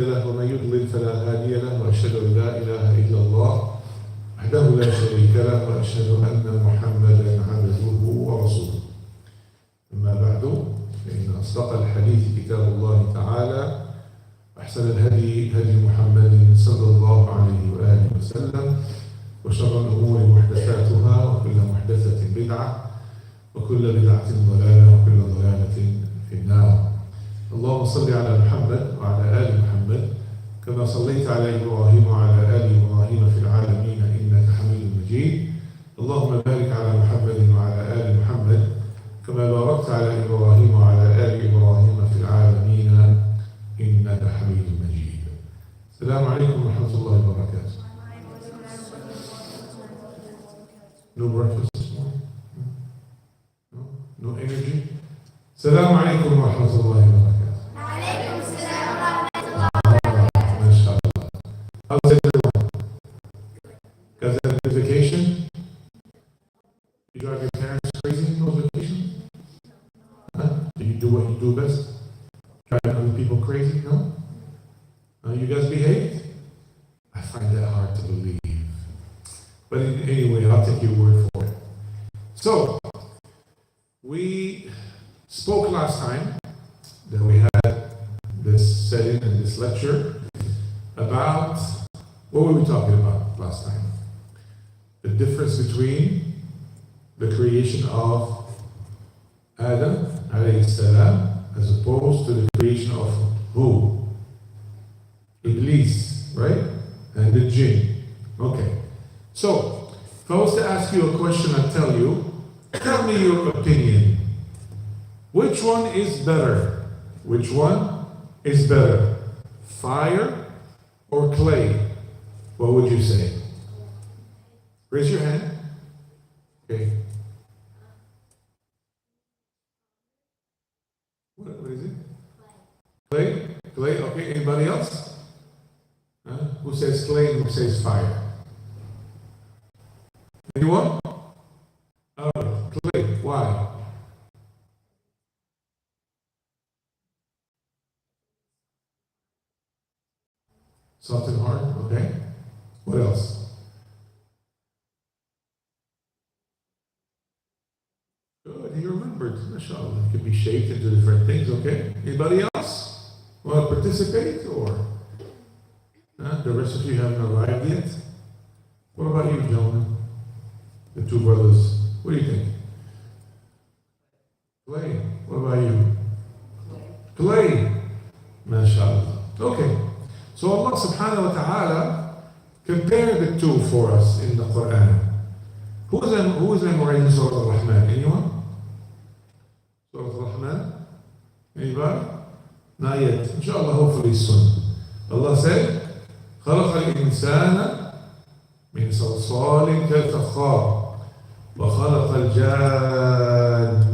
له ومن يضلل فلا هادي له وأشهد أن لا إله إلا الله وحده لا شريك له وأشهد أن محمدا عبده ورسوله. أما بعد فإن أصدق الحديث كتاب الله تعالى أحسن الهدي هدي محمد صلى الله عليه وآله وسلم وشر الأمور محدثاتها وكل محدثة بدعة وكل بدعة ضلالة وكل ضلالة في النار. اللهم صل على محمد وعلى آل محمد كما صليت على إبراهيم وعلى آل إبراهيم في العالمين إنك حميد مجيد. اللهم بارك على محمد وعلى آل محمد كما باركت على إبراهيم وعلى آل إبراهيم في العالمين إنك حميد مجيد. السلام عليكم ورحمة الله وبركاته. No breakfast this morning? No energy? السلام عليكم ورحمة الله وبركاته. وعليكم السلام ورحمة الله وبركاته. ما شاء الله. How's everyone? Guys have a vacation? You drive your parents crazy in those vacations? Huh? Do you do what you do best? Drive other people crazy? No? You guys behaved? I find that hard to believe. But anyway, I'll take your word for it. So, we spoke last time that we had this setting and this lecture about, what were we talking about last time? The difference between the creation of Adam alayhi salam as opposed to the creation of who? Iblis, right? And the jinn. Okay. So, if I was to ask you a question and tell you, tell me your opinion. Which one is better? Which one is better? Fire or clay? What would you say? Raise your hand. Okay. What is it? Clay? Clay? Okay. Anybody else? Who says clay and who says fire? Anyone? Clay. Why? Soft and hard? Okay. What else? Good. He remembered. MashaAllah. It could be shaped into different things. Okay. Anybody else want to participate? Or the rest of you haven't arrived yet? What about you, gentlemen? The two brothers. What do you think? Clay. What about you? Clay. MashaAllah. Okay. So Allah subhanahu wa ta'ala compared the two for us in the Quran. Who is memorizing Surah Al-Rahman? Anyone? Surah Al-Rahman? Anybody? Not yet. Inshallah, hopefully soon. Allah said, خلق الإنسان من صلصال كالفخار وخلق الجان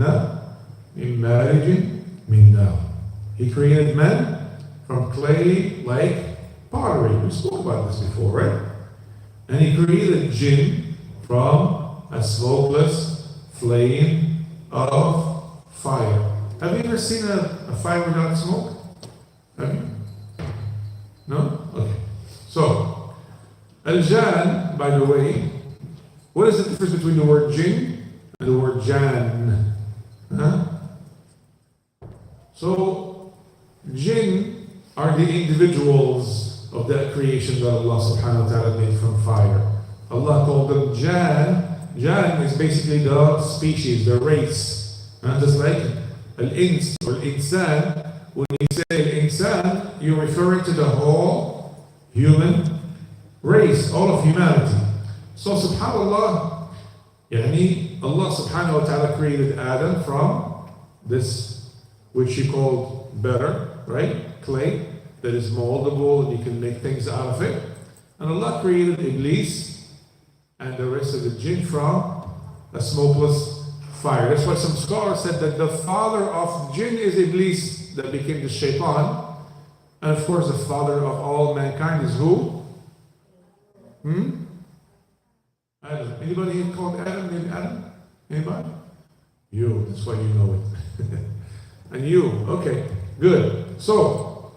من مارج من نار. He created man from clay like pottery. We spoke about this before, right? And he created jinn from a smokeless flame of fire. Have you ever seen a fire without smoke? Have you? No? Okay. So, al-jan, by the way, what is the difference between the word jinn and the word jan? So, jinn are the individuals of that creation that Allah subhanahu wa ta'ala made from fire. Allah called them jan. Jan is basically the species, the race. Just like al-ins or al-insan. When you say al-insan, you're referring to the whole human race, all of humanity. So subhanallah, Allah subhanahu wa ta'ala created Adam from this, which he called better, right? Clay that is moldable and you can make things out of it. And Allah created Iblis and the rest of the jinn from a smokeless fire. That's why some scholars said that the father of jinn is Iblis that became the shaitan. And of course the father of all mankind is who? Adam. Anybody here called Adam named Adam? Anybody? You, that's why you know it. And you, okay, good. So,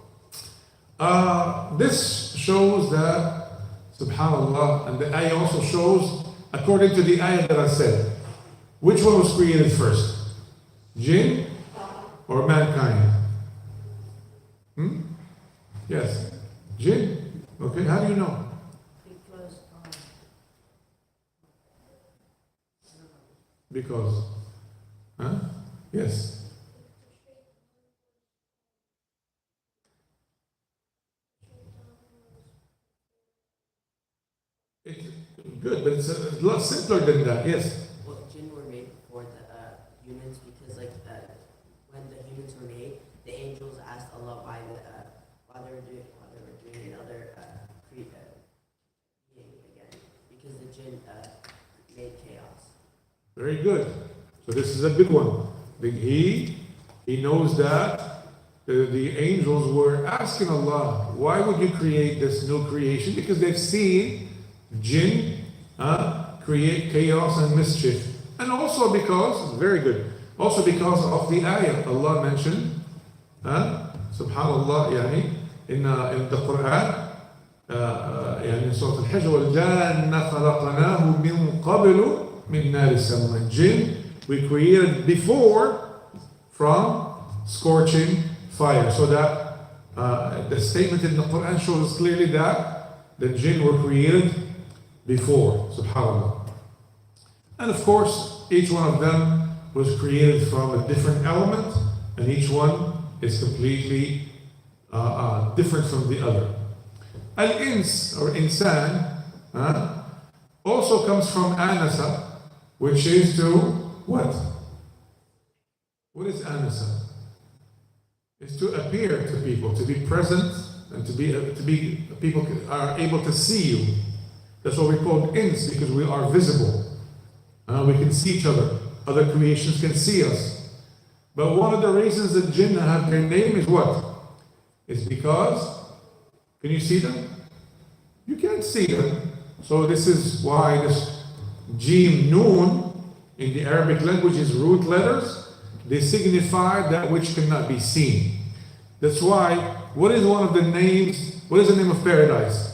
This shows that, subhanAllah, and the ayah also shows, according to the ayah that I said, which one was created first? Jinn or mankind? Yes. Jinn. Okay, how do you know? Because, huh? Yes. It's good, but it's a lot simpler than that. Yes. Well, jinn were made before the humans because, like, when the humans were made, the angels asked Allah why they were doing another being again, because the jinn made chaos. Very good. So this is a good one. He knows that the angels were asking Allah, why would you create this new creation? Because they've seen jinn create chaos and mischief. And also because, very good, also because of the ayah Allah mentioned, subhanallah, yani, in the Quran, يعني in Surah Al-Hajj, وَالْجَانَّ خَلَقْنَاهُ مِنْ قَبْلُ مِنْ نَارِ السَّمُومِ. Jinn we created before from scorching fire. So that the statement in the Quran shows clearly that the jinn were created before, subhanAllah. And of course, each one of them was created from a different element, and each one is completely different from the other. Al-ins, or insan, also comes from anasa, which is to what? What is anasa? It's to appear to people, to be present, and to be people are able to see you. That's what we call ins, because we are visible. We can see each other. Other creations can see us. But one of the reasons that jinn have their name is what? It's because, can you see them? You can't see them. So this is why this Jim Noon in the Arabic language is root letters. They signify that which cannot be seen. That's why, what is one of the names, what is the name of paradise?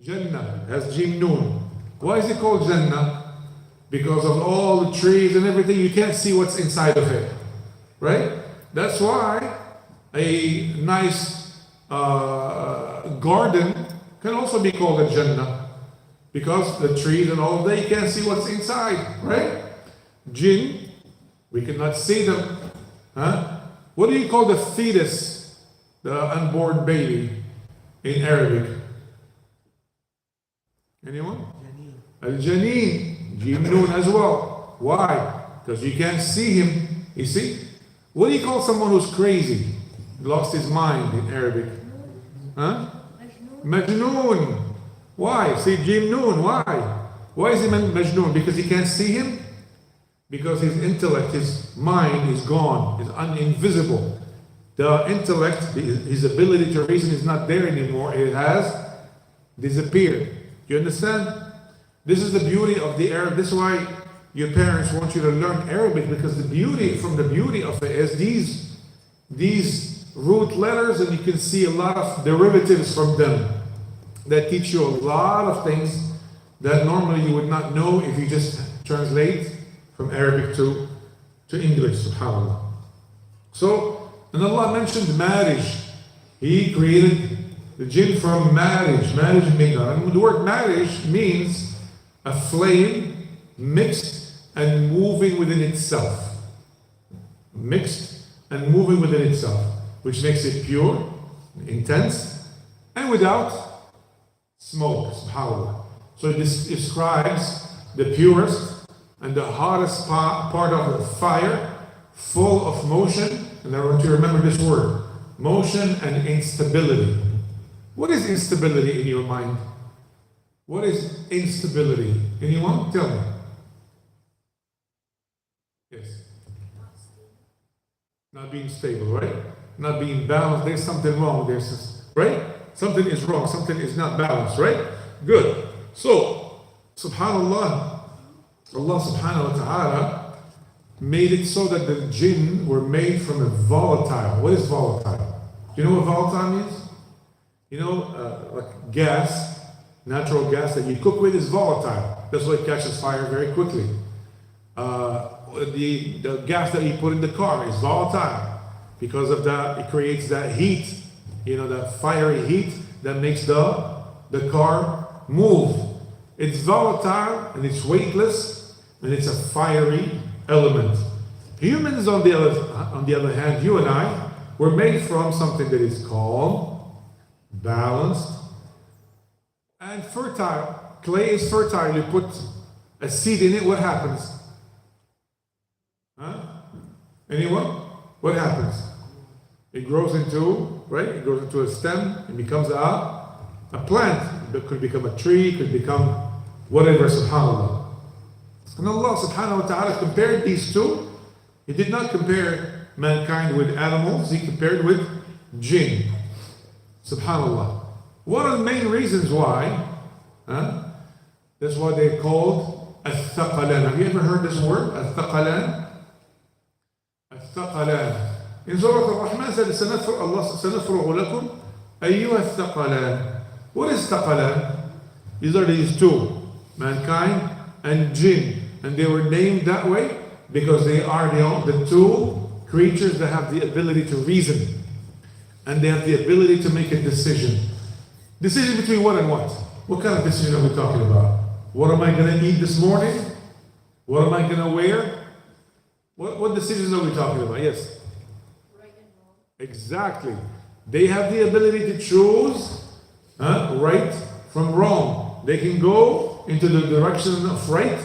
Jannah has Jim Noon. Why is it called Jannah? Because of all the trees and everything, you can't see what's inside of it. Right? That's why a nice garden can also be called a Jannah. Because the trees and all that, you can't see what's inside. Right? Jinn, we cannot see them. What do you call the fetus, the unborn baby, in Arabic? Anyone? Al-Janeen. Jim Noon as well. Why? Because you can't see him. You see? What do you call someone who's crazy? Lost his mind in Arabic? Majnoon. Why? See, Jim Noon. Why? Why is he Majnoon? Because he can't see him? Because his intellect, his mind is gone, is invisible. The intellect, his ability to reason is not there anymore. It has disappeared. Do you understand? This is the beauty of the Arab. This is why your parents want you to learn Arabic, because the beauty of it is these root letters, and you can see a lot of derivatives from them that teach you a lot of things that normally you would not know if you just translate from Arabic to English, subhanAllah. So, and Allah mentioned marriage. He created the jinn from marriage maker. And the word marriage means a flame mixed and moving within itself. Mixed and moving within itself, which makes it pure, intense, and without smoke, subhanAllah. So this describes the purest and the hottest part of the fire, full of motion. And I want you to remember this word, motion and instability. What is instability in your mind? What is instability? Anyone? Tell me. Yes. Not being stable, right? Not being balanced. There's something wrong. Right? Something is wrong. Something is not balanced, right? Good. So, subhanAllah, Allah subhanahu wa ta'ala made it so that the jinn were made from a volatile. What is volatile? Do you know what volatile means? You know, like gas, natural gas that you cook with is volatile. That's why it catches fire very quickly. The gas that you put in the car is volatile. Because of that, it creates that heat, you know, that fiery heat that makes the car move. It's volatile and it's weightless and it's a fiery element. Humans, on the other hand, you and I, were made from something that is calm, balanced, and fertile. Clay is fertile. You put a seed in it, what happens? Huh? Anyone? What happens? It grows into, right? It grows into a stem. It becomes a plant. It could become a tree. It could become whatever, subhanAllah. And Allah subhanahu wa ta'ala compared these two. He did not compare mankind with animals. He compared with jinn. Subhanallah. One of the main reasons why, that's why they're called al-thaqalan. Have you ever heard this word? Al-thaqalan? Al-thaqalan. In Surah Al-Rahman said, سَنَفْرُغُ لَكُمْ أَيُّهَا الثَّقَلَانِ. What is thaqalan? These are these two, mankind and jinn. And they were named that way because they are the two creatures that have the ability to reason. And they have the ability to make a decision. Decision between what and what? What kind of decision are we talking about? What am I going to eat this morning? What am I going to wear? What decisions are we talking about? Yes? Right and wrong. Exactly. They have the ability to choose right from wrong. They can go into the direction of right,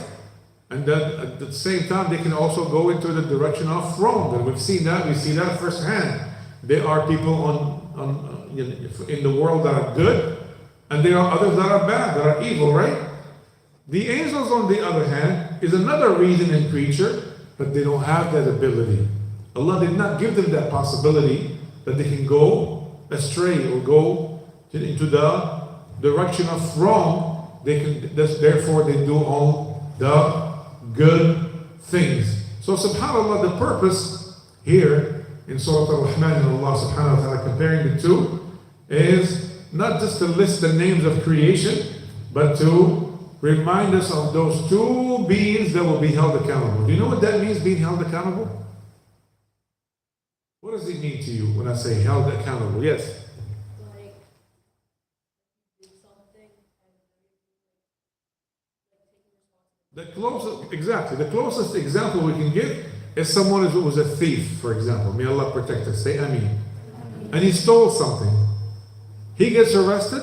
and then at the same time they can also go into the direction of wrong. And we've seen that. We see that firsthand. There are people in the world that are good, and there are others that are bad, that are evil, right? The angels, on the other hand, is another reasoning creature, but they don't have that ability. Allah did not give them that possibility that they can go astray or go into the direction of wrong. Therefore they do all the good things. So subhanAllah, the purpose here in Surah Al-Rahman and Allah subhanahu wa ta'ala comparing the two is not just to list the names of creation, but to remind us of those two beings that will be held accountable. Do you know what that means, being held accountable? What does it mean to you when I say held accountable? Yes? Like, do something and like taking responsibility. The closest example we can give is someone who was a thief, for example. May Allah protect us. Say Ameen. And he stole something. He gets arrested.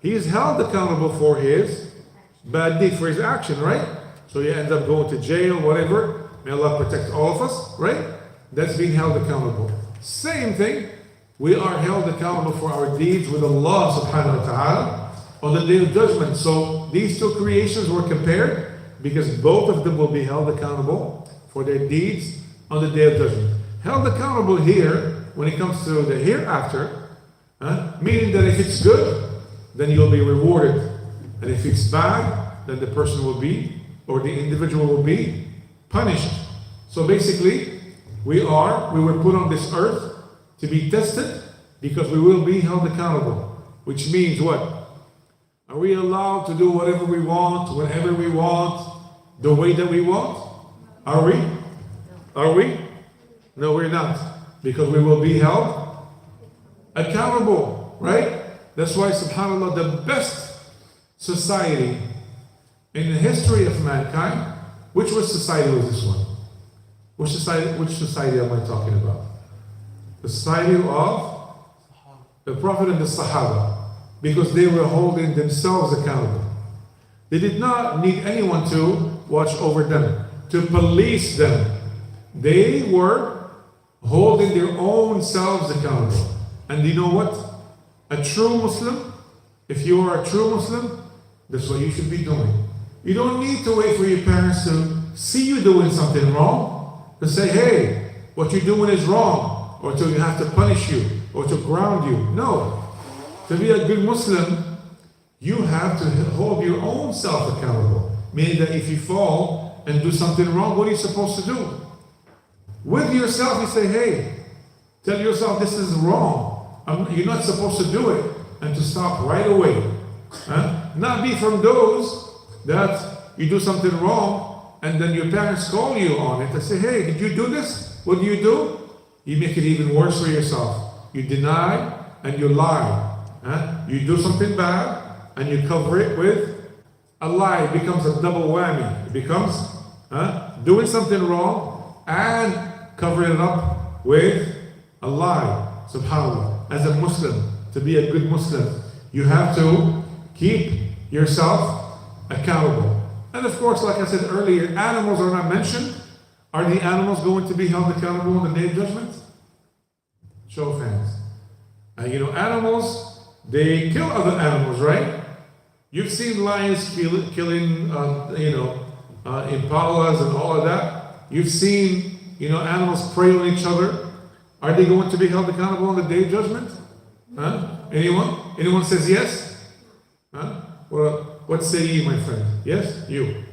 He is held accountable for his bad deed, for his action, right? So he ends up going to jail, whatever. May Allah protect all of us, right? That's being held accountable. Same thing. We are held accountable for our deeds with Allah subhanahu wa ta'ala on the day of judgment. So these two creations were compared because both of them will be held accountable for their deeds on the day of judgment. Held accountable here when it comes to the hereafter, meaning that if it's good, then you'll be rewarded. And if it's bad, then the person will be, or the individual will be punished. So basically, we were put on this earth to be tested because we will be held accountable. Which means what? Are we allowed to do whatever we want, whenever we want, the way that we want? Are we? Are we? No, we're not. Because we will be held accountable, right? That's why, subhanAllah, the best society in the history of mankind, which society was this one? Which society am I talking about? The society of the Prophet and the Sahaba. Because they were holding themselves accountable. They did not need anyone to watch over them, to police them. They were holding their own selves accountable. And you know what? A true Muslim, if you are a true Muslim, that's what you should be doing. You don't need to wait for your parents to see you doing something wrong, to say, hey, what you're doing is wrong, or to have to punish you, or to ground you. No. To be a good Muslim, you have to hold your own self accountable. Meaning that if you fall and do something wrong, what are you supposed to do? With yourself, you say, hey, Tell yourself this is wrong. You're not supposed to do it. And to stop right away. Not be from those that you do something wrong and then your parents call you on it and say, hey, did you do this? What do? You make it even worse for yourself. You deny and you lie. You do something bad and you cover it with a lie. It becomes a double whammy. It becomes doing something wrong and covering it up with a lie. SubhanAllah. As a Muslim, to be a good Muslim, you have to keep yourself accountable. And of course, like I said earlier, animals are not mentioned. Are the animals going to be held accountable on the Day of Judgment? Show of hands. Animals, they kill other animals, right? You've seen lions killing, impalas and all of that. You've seen, animals prey on each other. Are they going to be held accountable on the Day of Judgment? Anyone? Anyone says yes? Well, what say you, my friend? Yes? You?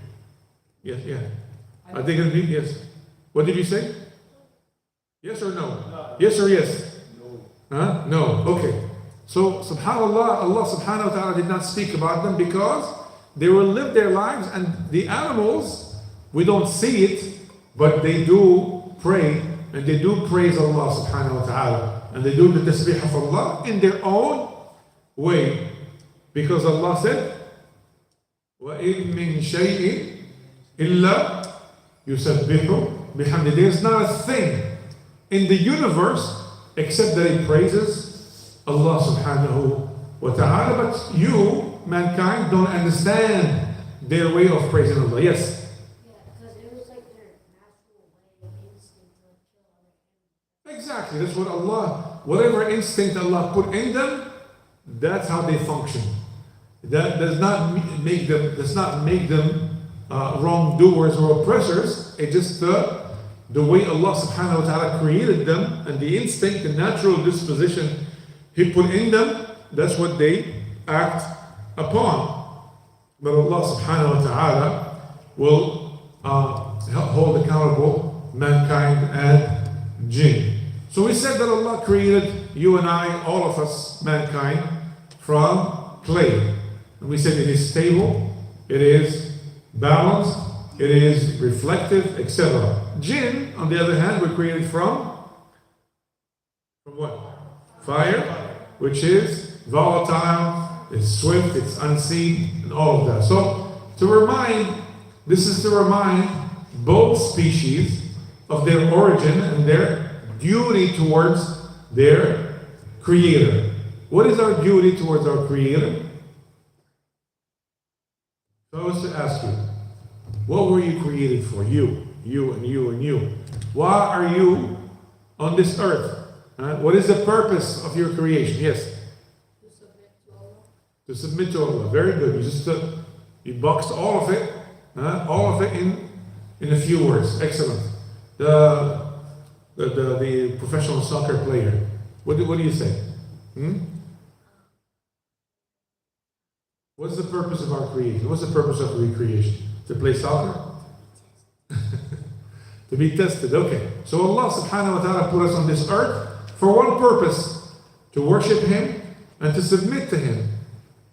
Yes, yeah. Are they going to be? Yes. What did you say? Yes or no? Yes or yes? No. No. Okay. So, subhanAllah, Allah subhanahu wa ta'ala did not speak about them because they will live their lives, and the animals, we don't see it, but they do pray and they do praise Allah subhanahu wa ta'ala. And they do the tasbih of Allah in their own way. Because Allah said, وَإِن مِّن شَيْءٍ إِلَّا يُسَبِّحُ بِحَمْدِ. There's not a thing in the universe except that it praises Allah subhanahu wa ta'ala. But you, mankind, don't understand their way of praising Allah. Yes? Because it was like their natural way of instinct to kill other. Exactly. That's what whatever instinct Allah put in them, that's how they function. That does not make them wrongdoers or oppressors. It's just the way Allah subhanahu wa ta'ala created them, and the instinct, the natural disposition He put in them, that's what they act upon. But Allah subhanahu wa ta'ala will hold accountable mankind and jinn. So we said that Allah created you and I, all of us, mankind, from clay. And we said it is stable, it is balanced, it is reflective, etc. Jinn, on the other hand, were created from what? Fire, which is volatile, it's swift, it's unseen, and all of that. So, this is to remind both species of their origin and their duty towards their Creator. What is our duty towards our Creator? So I was to ask you, what were you created for? You and you and you. Why are you on this earth? What is the purpose of your creation? Yes? To submit to Allah. To submit to Allah. Very good. You boxed all of it in a few words. Excellent. The professional soccer player. What do you say? What's the purpose of our creation? What's the purpose of recreation? To play soccer? To be tested. Okay. So Allah subhanahu wa ta'ala put us on this earth for one purpose: to worship Him and to submit to Him.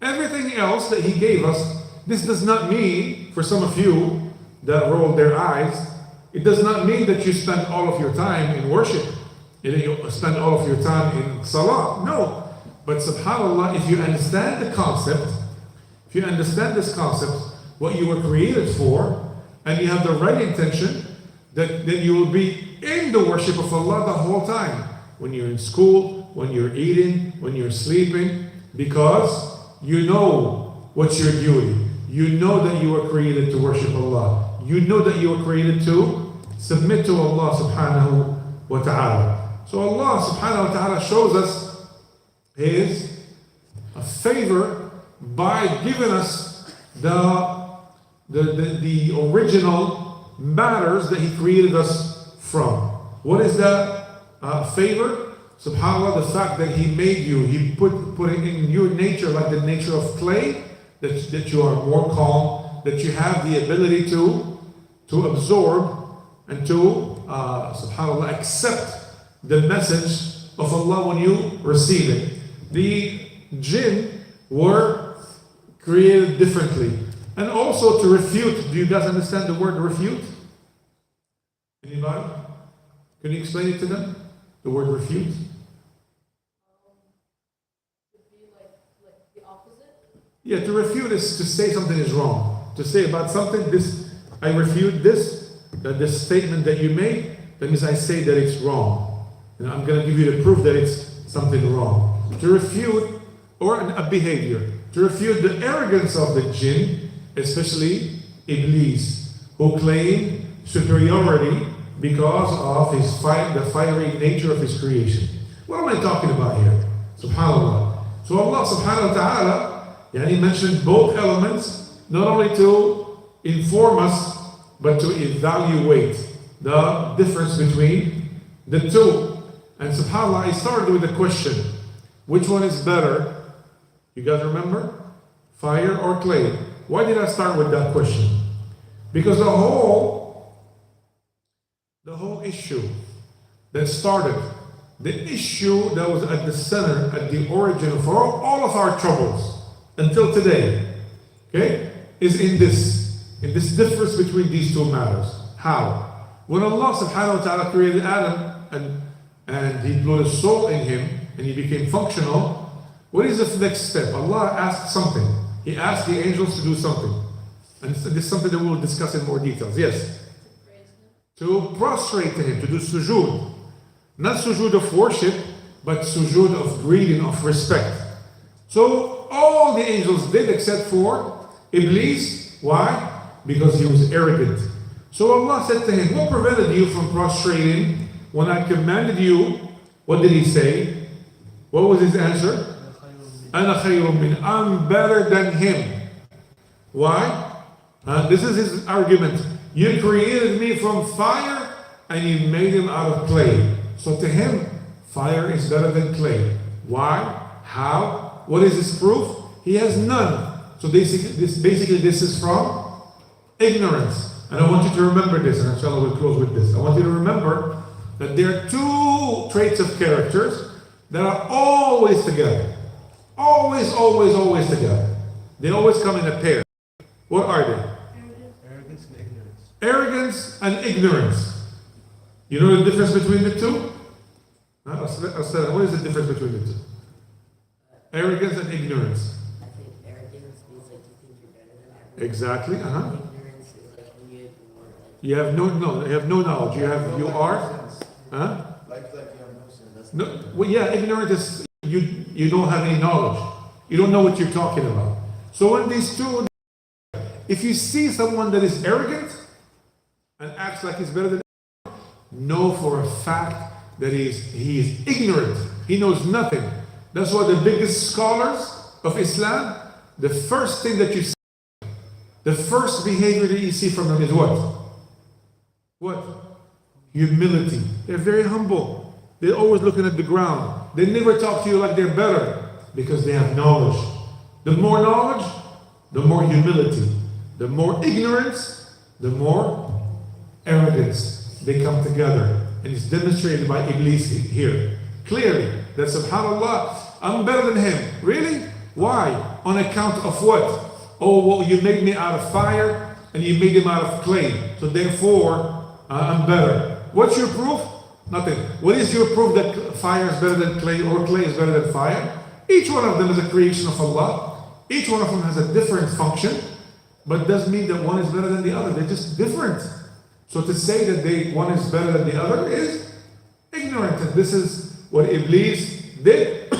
Everything else that He gave us, this does not mean, for some of you that rolled their eyes, it does not mean that you spend all of your time in worship. You spend all of your time in salah. No. But subhanAllah, if you understand the concept, if you understand this concept, what you were created for, and you have the right intention, then you will be in the worship of Allah the whole time. When you're in school, when you're eating, when you're sleeping, because you know what's your duty. You know that you were created to worship Allah. You know that you were created to submit to Allah subhanahu wa ta'ala. So Allah subhanahu wa ta'ala shows us His favor by giving us the original matters that He created us from. What is that favor? SubhanAllah, the fact that He made you, He put it in your nature like the nature of clay, that you are more calm, that you have the ability to absorb and to, SubhanAllah, accept the message of Allah when you receive it. The jinn were created differently. And also to refute. Do you guys understand the word refute? Anybody? Can you explain it to them? The word refute? Would be like the opposite. Yeah, to refute is to say something is wrong. To say about something, this, I refute this, that this statement that you made, that means I say that it's wrong. And I'm going to give you the proof that it's something wrong. To refute, or a behavior, to refute the arrogance of the jinn, especially Iblis, who claimed superiority because of the fiery nature of his creation. What am I talking about here? SubhanAllah. So Allah subhanahu wa ta'ala, he mentioned both elements, not only to inform us, but to evaluate the difference between the two. And subhanAllah, I started with a question. Which one is better? You guys remember? Fire or clay? Why did I start with that question? Because the whole issue that started, the issue that was at the center, at the origin of all of our troubles until today, okay, is in this difference between these two matters. How? When Allah subhanahu wa ta'ala created Adam and he blew his soul in him and he became functional, what is the next step? Allah asked something. He asked the angels to do something. And this is something that we will discuss in more details. Yes? To prostrate to him, to do sujood. Not sujood of worship, but sujood of greeting, of respect. So all the angels did except for Iblis. Why? Because he was arrogant. So Allah said to him, what prevented you from prostrating when I commanded you? What did he say? What was his answer? I'm better than him. Why? This is his argument. You created me from fire and you made him out of clay. So to him, fire is better than clay. Why? How? What is his proof? He has none. So basically this is from ignorance. And I want you to remember this, and inshallah we'll close with this. I want you to remember that there are two traits of characters that are always together. Always, always, always together. They always come in a pair. What are they? Arrogance and ignorance. Arrogance and ignorance. You know the difference between the two? What is the difference between the two? Arrogance and ignorance. I think arrogance means like you think you're better than everyone. Exactly. Ignorance is like when you ignore like You have no knowledge. You are. Huh? Like you have no sin. That's No. Well, yeah, ignorant is you don't have any knowledge. You don't know what you're talking about. So when these two, if you see someone that is arrogant and acts like he's better than you, know for a fact that he is ignorant. He knows nothing. That's why the biggest scholars of Islam, the first thing that you see, the first behavior that you see from them is what? What? Humility. They're very humble. They're always looking at the ground. They never talk to you like they're better because they have knowledge. The more knowledge, the more humility. The more ignorance, the more arrogance. They come together. And it's demonstrated by Iblis here. Clearly, that subhanAllah, I'm better than him. Really? Why? On account of what? Oh, well, you made me out of fire and you made him out of clay. So therefore, I'm better. What's your proof? Nothing. What is your proof that fire is better than clay or clay is better than fire? Each one of them is a creation of Allah. Each one of them has a different function, but it doesn't mean that one is better than the other. They're just different. So to say that one is better than the other is ignorant. And this is what Iblis did.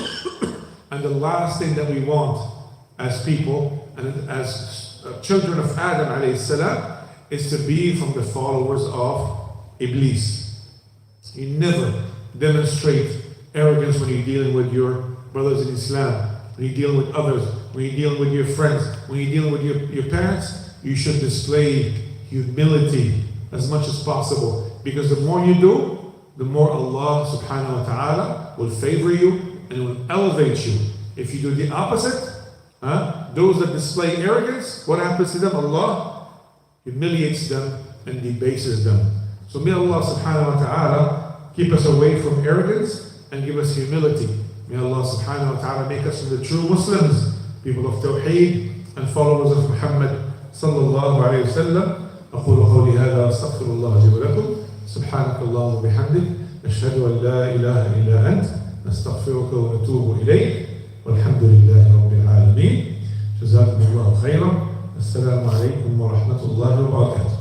And the last thing that we want as people and as children of Adam alayhi salam is to be from the followers of Iblis. You never demonstrate arrogance when you're dealing with your brothers in Islam, when you're dealing with others, when you're dealing with your friends, when you're dealing with your parents. You should display humility as much as possible, because the more you do, the more Allah subhanahu wa ta'ala will favor you and will elevate you. If you do the opposite, those that display arrogance, what happens to them? Allah humiliates them and debases them. So may Allah subhanahu wa ta'ala keep us away from arrogance and give us humility. May Allah subhanahu wa ta'ala make us the true Muslims, people of Tawheed and followers of Muhammad sallallahu alayhi wa sallam. أقول قولي هذا أستغفر الله لي ولكم سبحانك اللهم وبحمدك نشهد أن لا إله إلا أنت نستغفرك ونتوب إليك والحمد لله رب العالمين. جزاكم الله خيرا. السلام عليكم ورحمة الله وبركاته.